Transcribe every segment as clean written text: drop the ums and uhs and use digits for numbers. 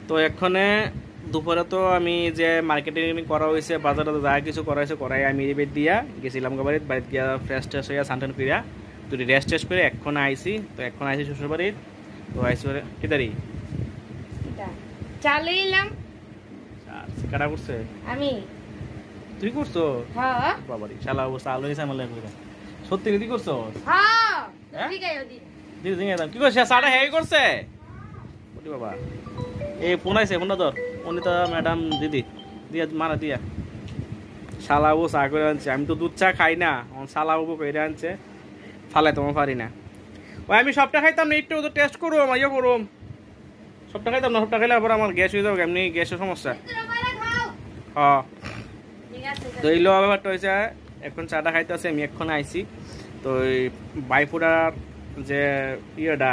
তো এখানে দুপুরে তো আমি যে মার্কেটিং করা হয়েছে বাজারে যা কিছু করা হয়েছে করাই আমি বেড দিয়া গেছিলাম বাড়িতে গিয়া ফ্রেশ ট্রেশ হইয়া সানটান করিয়া তো রেস্ট টেস্ট করে এখন আইসি তো এখন আইসি শ্বশুর বাড়ির তো আইসি কি দাঁড়ি চালে এলাম কাটা করছে আমি তুই করছো হ্যাঁ বাবারি শালা অবস্থা আলো এসে আমার লাগে সত্যি কি করছো হ্যাঁ ঠিক আছে দিদি দিদি কি করছে সাড়ে হেই করছে ওটি বাবা এই ফোন আইছে ফোনটা ধর অনিতা ম্যাডাম দিদি দিয়া মারা দিয়া শালাবু চা করে আনছে আমি তো দুধ চা খাই না শালাবু করে আনছে ফালাই তোমার পারি না ওই আমি সবটা খাইতাম না একটু তো টেস্ট করুম ইয়ে করুম সবটা খাইতাম না সবটা খাইলে আবার আমার গ্যাস হয়ে যাবে এমনি গ্যাসের সমস্যা হ্যাঁ তো এই লো ব্যাপারটা হয়েছে এখন চাটা খাইতেছে আমি এখন আইছি তো ওই বাইপুরার যে ইয়েটা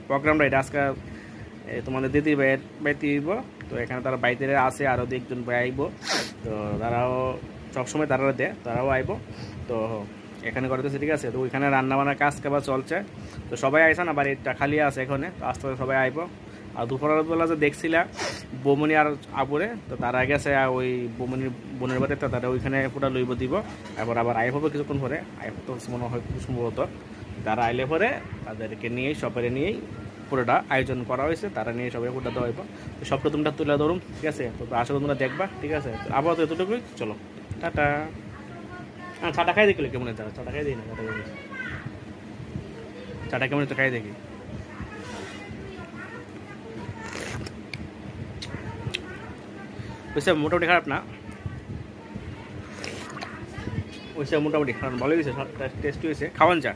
প্রোগ্রামটা এটা আজকে তোমাদের দিদির বাইতে দিব তো এখানে তারা বাইতে আছে আরও একজন ভাই আইব তো তারাও সবসময় তারা দেয় তারাও আইব তো এখানে করতেছে ঠিক আছে তো ওইখানে রান্নাবান্নার কাজ কাবার চলছে তো সবাই আইসা না বাড়িটা খালি আছে এখানে তো আস্তে আস্তে সবাই আইব আর দুপুরের বেলা যে দেখছিলা বৌমনি আর আবুরে তো তারা গেছে ওই বৌমনির বোনের বাড়িতে তারা ওইখানে পুরা লইব দিব তারপর আবার আই হবে কিছুক্ষণ পরে আই তো মনে হয় খুব সম্ভবত তারা আইলে পরে তাদেরকে নিয়েই সবাই নিয়েই পুরোটা আয়োজন করা হয়েছে তারা নিয়ে সবাই পুরোটা দেওয়া হইব তো সবটা তোমরা তুলে ধরুন ঠিক আছে তো আসলে তোমরা দেখবা ঠিক আছে আপাতত এতটুকুই চলো টাটা হ্যাঁ চাটা খাই দেখলে কেমন তারা চাটা খাই দিই না চাটা কেমন তো খাই দেখি ওইসব মোটামুটি খারাপ না ওইসব মোটামুটি খারাপ ভালো হয়েছে টেস্টি হয়েছে খাওয়ান চা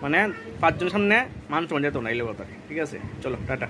মানে 5 জনের সামনে মানুষ যেত না এলে ব্যাপারে ঠিক আছে চলো টাটা